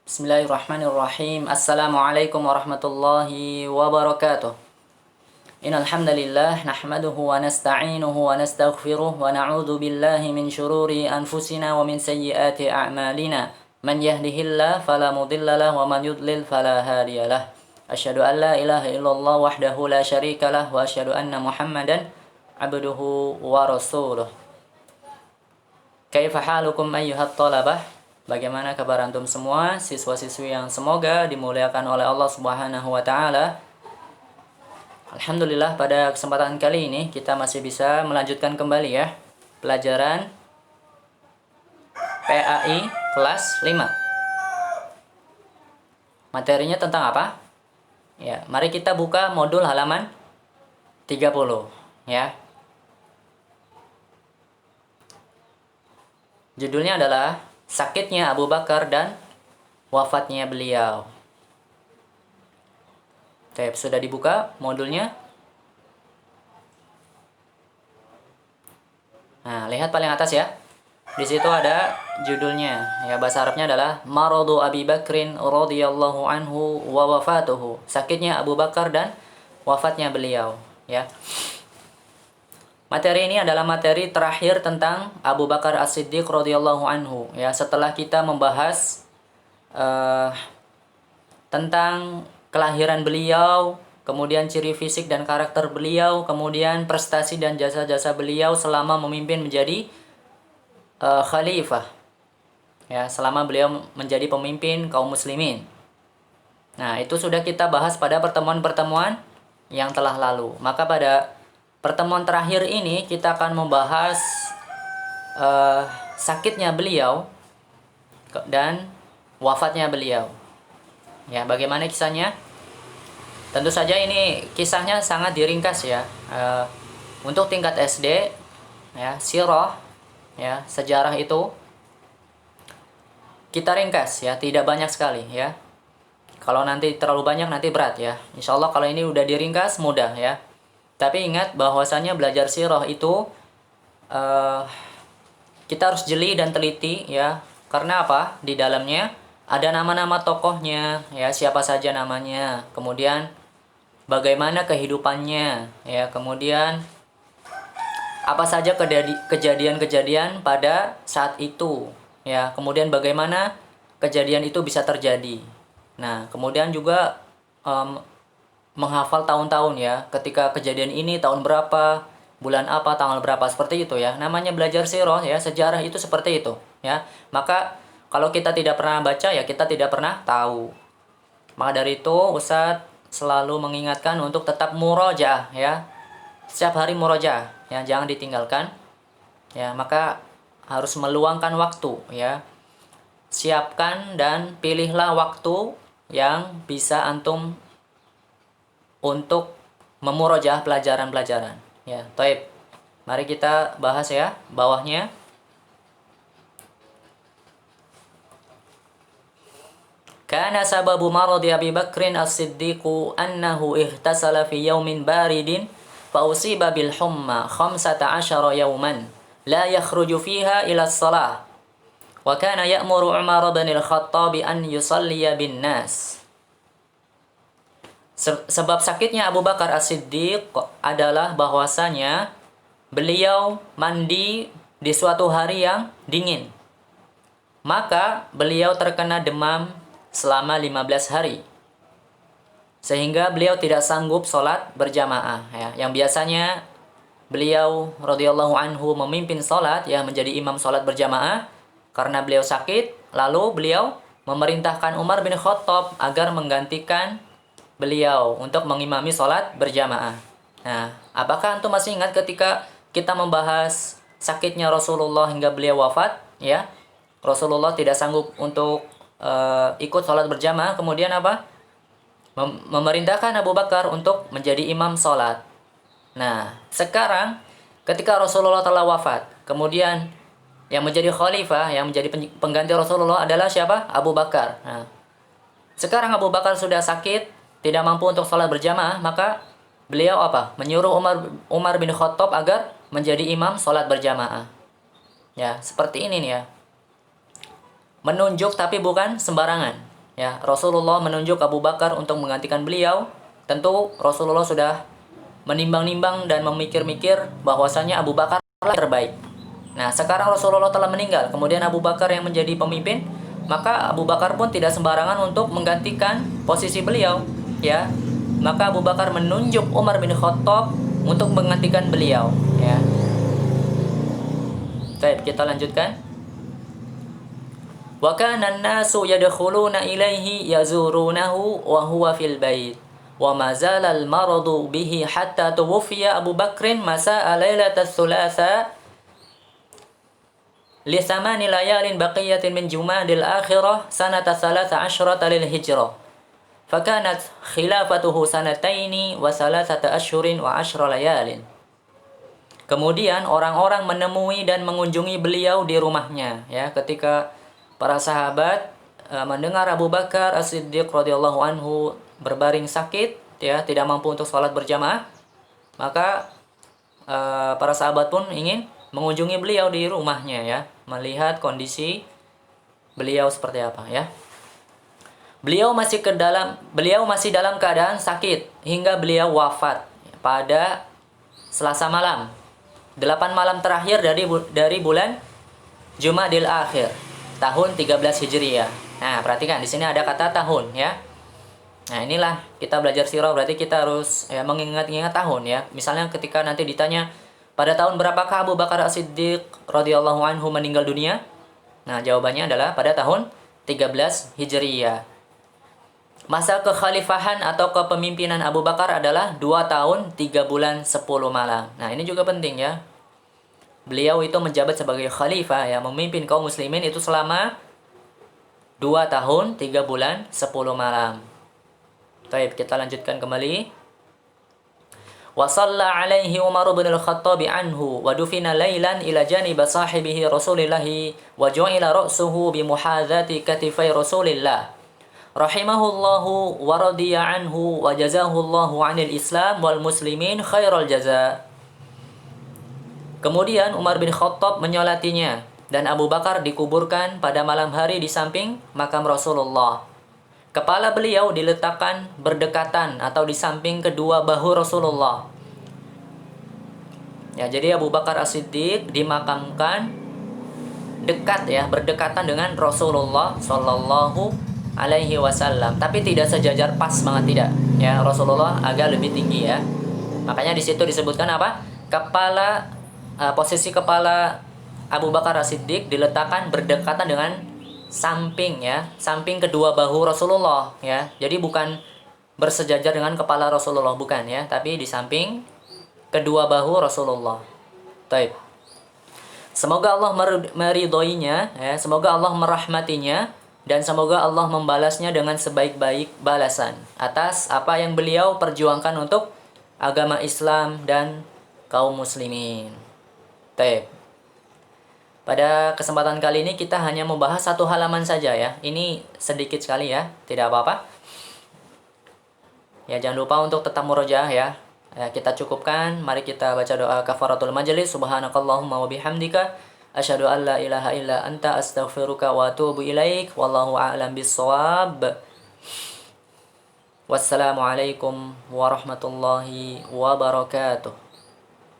Bismillahirrahmanirrahim. Assalamualaikum warahmatullahi wabarakatuh. Innal hamdalillah nahmaduhu wa nasta'inuhu wa nastaghfiruh wa na'udzu billahi min syururi anfusina wa min sayyiati a'malina. Man yahdihillahu fala mudhillalah wa man yudlil fala hadiyalah. Asyhadu an la ilaha illallah wahdahu la syarikalah wa asyhadu anna Muhammadan abduhu wa rasuluh. Kaifa halukum ayyuhat talabah? Bagaimana kabar antum semua, siswa-siswi yang semoga dimuliakan oleh Allah Subhanahu wa taala. Alhamdulillah, pada kesempatan kali ini kita masih bisa melanjutkan kembali ya pelajaran PAI kelas 5. Materinya tentang apa? Ya, mari kita buka modul halaman 30 ya. Judulnya adalah sakitnya Abu Bakar dan wafatnya beliau. Sudah dibuka modulnya? Nah, lihat paling atas ya. Di situ ada judulnya. Ya, bahasa Arabnya adalah Maradu Abi Bakrin radhiyallahu anhu wa wafatuhu. Sakitnya Abu Bakar dan wafatnya beliau, ya. Materi ini adalah materi terakhir tentang Abu Bakar As-Siddiq radhiyallahu anhu ya, setelah kita membahas tentang kelahiran beliau, kemudian ciri fisik dan karakter beliau, kemudian prestasi dan jasa-jasa beliau selama memimpin menjadi khalifah. Ya, selama beliau menjadi pemimpin kaum muslimin. Nah, itu sudah kita bahas pada pertemuan-pertemuan yang telah lalu. Maka pada pertemuan terakhir ini kita akan membahas sakitnya beliau dan wafatnya beliau. Ya, bagaimana kisahnya? Tentu saja ini kisahnya sangat diringkas ya. Untuk tingkat SD, ya, sirah, ya, sejarah itu kita ringkas ya, tidak banyak sekali ya. Kalau nanti terlalu banyak nanti berat ya. Insya Allah kalau ini udah diringkas mudah ya. Tapi ingat bahwasanya belajar sirah itu kita harus jeli dan teliti ya. Karena apa? Di dalamnya ada nama-nama tokohnya ya, siapa saja namanya. Kemudian bagaimana kehidupannya ya. Kemudian apa saja kejadian-kejadian pada saat itu ya. Kemudian bagaimana kejadian itu bisa terjadi. Nah, kemudian juga menghafal tahun-tahun ya, ketika kejadian ini tahun berapa, bulan apa, tanggal berapa, seperti itu ya. Namanya belajar sirah ya, sejarah itu seperti itu ya. Maka kalau kita tidak pernah baca ya kita tidak pernah tahu. Maka dari itu Ustadz selalu mengingatkan untuk tetap murojaah ya. Setiap hari murojaah ya, jangan ditinggalkan. Ya, maka harus meluangkan waktu ya. Siapkan dan pilihlah waktu yang bisa antum untuk memurojaah pelajaran-pelajaran ya. Taib. Mari kita bahas ya bawahnya. Kana sababu maradi Abi Bakrin As-Siddiq annahu ihtasala fi yawmin baridin fa usiba bil humma 15 yawman la yakhruju fiha ila as-salah wa kana ya'muru Umar bin al-Khattab an yusalliya bin nas. Sebab sakitnya Abu Bakar As-Siddiq adalah bahwasanya beliau mandi di suatu hari yang dingin. Maka beliau terkena demam selama 15 hari. Sehingga beliau tidak sanggup sholat berjamaah ya. Yang biasanya beliau radhiyallahu anhu memimpin sholat ya, menjadi imam sholat berjamaah. Karena beliau sakit, lalu beliau memerintahkan Umar bin Khattab agar menggantikan beliau untuk mengimami sholat berjamaah. Nah, apakah antum masih ingat ketika kita membahas sakitnya Rasulullah hingga beliau wafat? Ya, Rasulullah tidak sanggup untuk ikut sholat berjamaah. Kemudian apa? Memerintahkan Abu Bakar untuk menjadi imam sholat. Nah, sekarang ketika Rasulullah telah wafat, kemudian yang menjadi khalifah, yang menjadi pengganti Rasulullah adalah siapa? Abu Bakar. Nah, sekarang Abu Bakar sudah sakit, tidak mampu untuk sholat berjamaah, maka beliau apa? Menyuruh Umar bin Khattab agar menjadi imam sholat berjamaah. Ya, seperti ini nih ya. Menunjuk tapi bukan sembarangan. Ya, Rasulullah menunjuk Abu Bakar untuk menggantikan beliau. Tentu Rasulullah sudah menimbang-nimbang dan memikir-mikir bahwasanya Abu Bakar lah yang terbaik. Nah, sekarang Rasulullah telah meninggal, kemudian Abu Bakar yang menjadi pemimpin, maka Abu Bakar pun tidak sembarangan untuk menggantikan posisi beliau, ya. Maka Abu Bakar menunjuk Umar bin Khattab untuk menggantikan beliau, ya. Baik, kita lanjutkan. Wa kana an-nasu yadkhuluna ilaihi yazurunahu wa huwa fil bait. Wa ma zala al-maradu bihi hatta tuwfiya Abu Bakrin masa'a lailatul thulatha li thamani layalin baqiyatin min Jumadil akhirah sanata 13 lil hijrah. Fakanat khilafatuhu sanataini wa 3 ashhurin wa 10 layalin. Kemudian orang-orang menemui dan mengunjungi beliau di rumahnya, ya, ketika para sahabat mendengar Abu Bakar As-Siddiq radhiyallahu anhu berbaring sakit, ya, tidak mampu untuk sholat berjamaah, maka para sahabat pun ingin mengunjungi beliau di rumahnya, ya, melihat kondisi beliau seperti apa, ya. Beliau masih dalam keadaan sakit hingga beliau wafat pada Selasa malam, 8 malam terakhir dari bulan Jumadil Akhir tahun 13 Hijriah. Nah, perhatikan di sini ada kata tahun, ya. Nah, inilah kita belajar sirah, berarti kita harus, ya, mengingat-ingat tahun, ya. Misalnya ketika nanti ditanya pada tahun berapakah Abu Bakar As-Siddiq radhiyallahu anhu meninggal dunia? Nah, jawabannya adalah pada tahun 13 Hijriah. Masa kekhalifahan atau kepemimpinan Abu Bakar adalah 2 tahun 3 bulan 10 malam. Nah, ini juga penting, ya. Beliau itu menjabat sebagai khalifah, ya, memimpin kaum muslimin itu selama 2 tahun 3 bulan 10 malam. Baik, kita lanjutkan kembali. Wa shalla alaihi Umar bin al-Khattab anhu wa dufina lailan ila janib sahibihi Rasulillah wa ju'ila ra'suhu bi muhadzati katifai Rasulillah rahimahullahu wa radiya anhu wa jazahullahu 'anil Islam wal muslimin khairal jaza. Kemudian Umar bin Khattab menyolatinya dan Abu Bakar dikuburkan pada malam hari di samping makam Rasulullah. Kepala beliau diletakkan berdekatan atau di samping kedua bahu Rasulullah. Ya, jadi Abu Bakar As-Siddiq dimakamkan dekat, ya, berdekatan dengan Rasulullah Shallallahu Alaihi Wasallam, tapi tidak sejajar pas banget, tidak, ya. Rasulullah agak lebih tinggi, ya. Makanya di situ disebutkan apa? Posisi kepala Abu Bakar As-Siddiq diletakkan berdekatan dengan samping, ya, samping kedua bahu Rasulullah, ya. Jadi bukan bersejajar dengan kepala Rasulullah, bukan, ya, tapi di samping kedua bahu Rasulullah. Taib. Semoga Allah meridhoinya, ya, semoga Allah merahmatinya, dan semoga Allah membalasnya dengan sebaik-baik balasan atas apa yang beliau perjuangkan untuk agama Islam dan kaum muslimin. Taib. Pada kesempatan kali ini kita hanya membahas 1 halaman saja, ya. Ini sedikit sekali, ya, tidak apa-apa. Ya, jangan lupa untuk tetap murojaah, ya. Kita cukupkan. Mari kita baca doa kafaratul majelis. Subhanakallahumma wa bihamdika asyhadu an la ilaha illa anta astaghfiruka wa atubu ilaik. Wallahu a'lam bissawab. Wassalamualaikum warahmatullahi wabarakatuh.